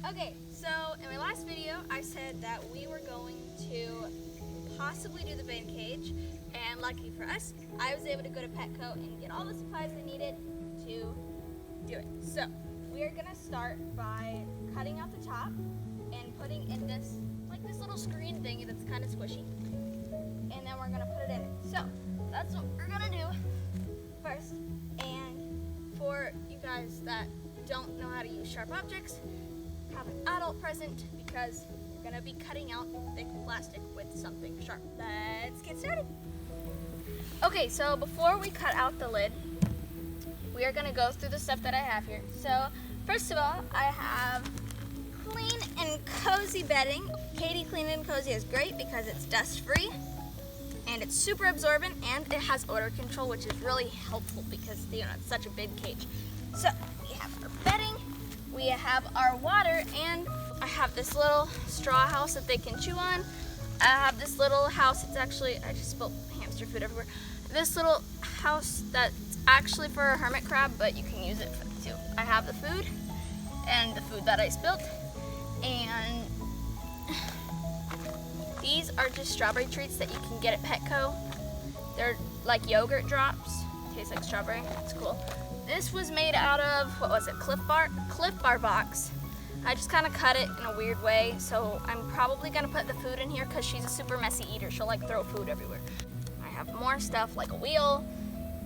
Okay, so in my last video, I said that we were going to possibly do the bin cage, and lucky for us, I was able to go to Petco and get all the supplies I needed to do it. So we are gonna start by cutting out the top and putting in this little screen thingy that's kind of squishy, and then we're gonna put it in it. So that's what we're gonna do first. And for you guys that don't know how to use sharp objects, have an adult present because we're gonna be cutting out thick plastic with something sharp. Let's get started. Okay, so before we cut out the lid, we are gonna go through the stuff that I have here. So first of all, I have clean and cozy bedding. Katie Clean and Cozy is great because it's dust free and it's super absorbent and it has odor control, which is really helpful because it's such a big cage. So we have our bedding, we have our water, and I have this little straw house that they can chew on. I have this little house, I just spilled hamster food everywhere. This little house that's actually for a hermit crab, but you can use it too. I have the food and the food that I spilled, and these are just strawberry treats that you can get at Petco. They're like yogurt drops, taste like strawberry, it's cool. This was made out of, what was it, Cliff Bar box. I just kind of cut it in a weird way, so I'm probably gonna put the food in here because she's a super messy eater. She'll like throw food everywhere. I have more stuff like a wheel,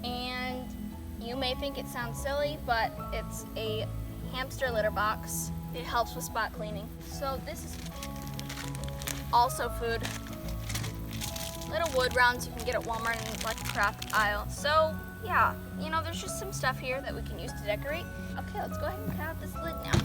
and you may think it sounds silly, but it's a hamster litter box. It helps with spot cleaning. So this is also food. Little wood rounds you can get at Walmart in like a craft aisle. So yeah, there's just some stuff here that we can use to decorate. Okay, let's go ahead and cut out this lid now.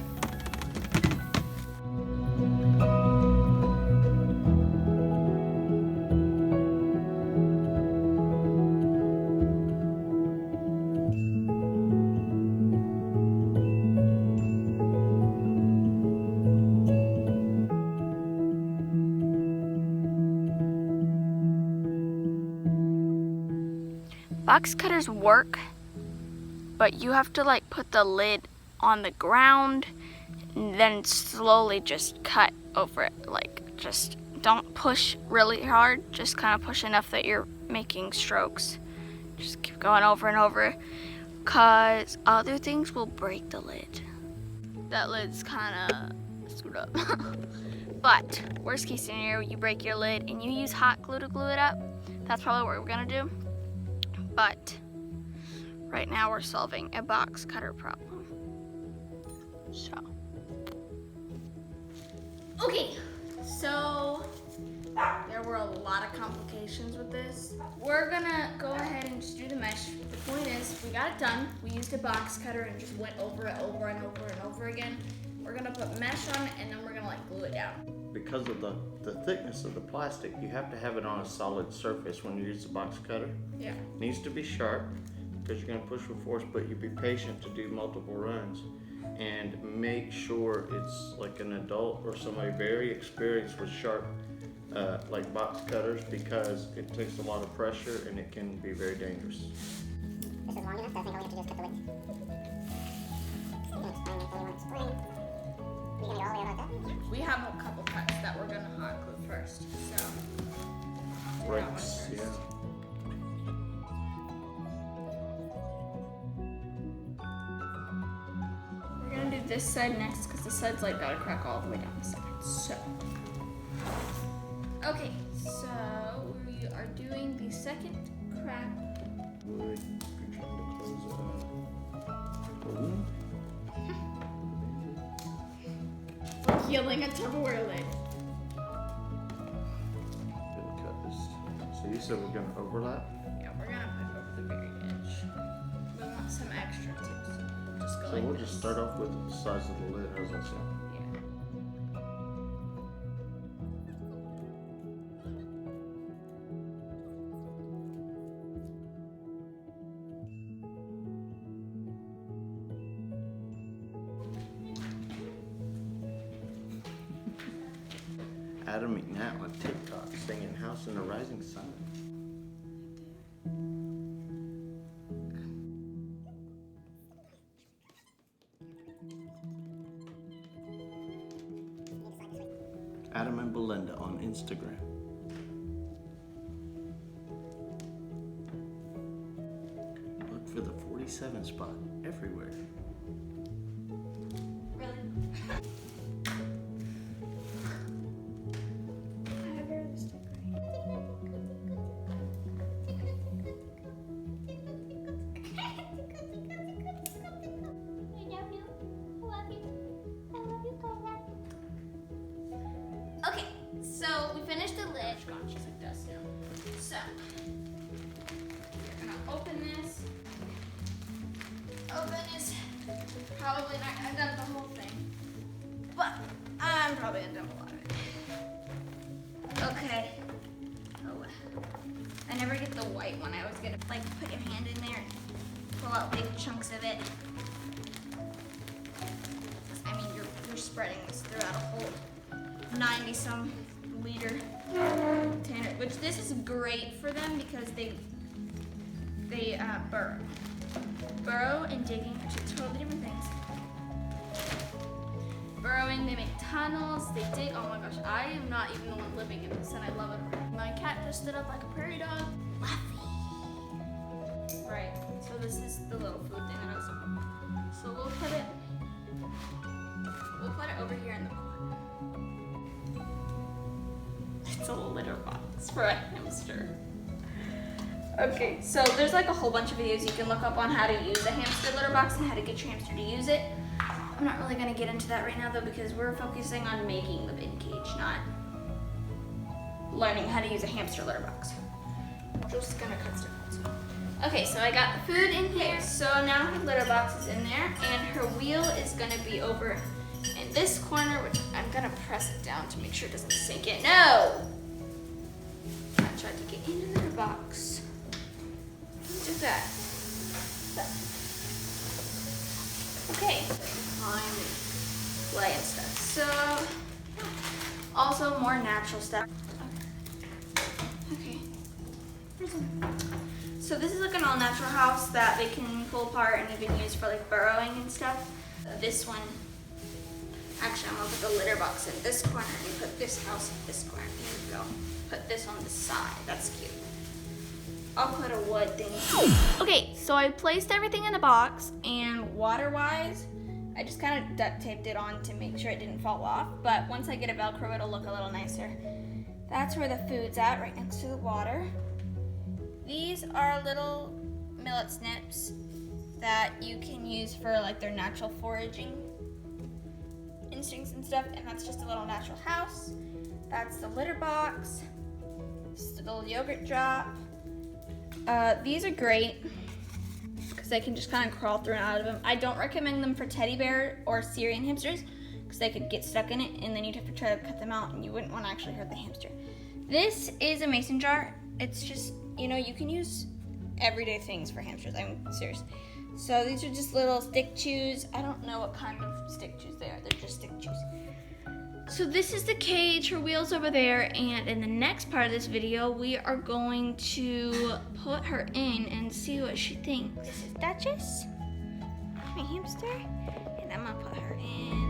Box cutters work, but you have to put the lid on the ground and then slowly just cut over it. Just don't push really hard, just kind of push enough that you're making strokes. Just keep going over and over, cause other things will break the lid. That lid's kind of screwed up. But worst case scenario, you break your lid and you use hot glue to glue it up. That's probably what we're gonna do. But right now we're solving a box cutter problem. So. Okay, so there were a lot of complications with this. We're gonna go ahead and just do the mesh. The point is, we got it done. We used a box cutter and just went over it over and over and over again. We're gonna put mesh on it and then we're gonna glue it down. Because of the thickness of the plastic, you have to have it on a solid surface when you use the box cutter. Yeah. It needs to be sharp because you're gonna push with force, but you be patient to do multiple runs and make sure it's like an adult or somebody very experienced with sharp like box cutters, because it takes a lot of pressure and it can be very dangerous. This is long enough, so I think all we have to do is cut the width. You're gonna explain until you want to explain. You're gonna go all the way about that? Yeah. We have a couple cuts that we're gonna hot glue first, so. Breaks, yeah. We're gonna do this side next because the side's gotta crack all the way down the side. So. Okay, so we are doing the second crack. Would you're trying to close a balloon? We're healing a Tupperware lid. Gonna cut this. So you said we're gonna overlap? Yeah, we're gonna put over the very edge. We want some extra too, so we'll just go So like we'll this. just start off with the size of the lid. How's that sound? Yeah. Adam McNatt on TikTok singing House in the Rising Sun. Adam and Belinda on Instagram. Look for the 47 spot everywhere. Okay, so we finished the lid. She's gone. She's like dust now. So we're gonna open this. Probably not gonna dump the whole thing, but I'm probably gonna dump a lot of it. Okay. Oh, I never get the white one. I always get to like put your hand in there and pull out big chunks of it. I mean, you're spreading this throughout a whole 90-some liter container, which this is great for them because they burrow. Burrow and digging are two totally different things. Burrowing, they make tunnels, they dig. Oh my gosh, I am not even the one living in this, and I love it. My cat just stood up like a prairie dog. Fluffy. Right. So this is the little food thing that I was talking about. So we'll put it over here in the corner. It's a litter box for a hamster. Okay, so there's like a whole bunch of videos you can look up on how to use a hamster litter box and how to get your hamster to use it. I'm not really gonna get into that right now though because we're focusing on making the bin cage, not learning how to use a hamster litter box. I'm just gonna cut stuff out. So. Okay, so I got the food in here. So now her litter box is in there and her wheel is gonna be over in this corner, which I'm gonna press it down to make sure it doesn't sink in. No! I tried to get in the litter box. Do that. Okay. Play and stuff. So, also more natural stuff. Okay. So this is like an all-natural house that they can pull apart and even use for like burrowing and stuff. This one, actually I'm gonna put the litter box in this corner and put this house in this corner. Here we go. Put this on the side. That's cute. I'll put a wood thing. Okay, so I placed everything in the box, and water-wise, I just kind of duct taped it on to make sure it didn't fall off, but once I get a Velcro, it'll look a little nicer. That's where the food's at, right next to the water. These are little millet snips that you can use for like their natural foraging instincts and stuff, and that's just a little natural house. That's the litter box. This is the little yogurt drop. These are great because they can just kind of crawl through and out of them. I don't recommend them for teddy bear or Syrian hamsters because they could get stuck in it and then you'd have to try to cut them out and you wouldn't want to actually hurt the hamster. This is a mason jar. It's just, you know, you can use everyday things for hamsters. I'm serious. So these are just little stick chews. I don't know what kind of stick chews they are. They're just stick chews. So this is the cage, her wheel's over there, and in the next part of this video, we are going to put her in and see what she thinks. This is Duchess, my hamster, and I'm gonna put her in.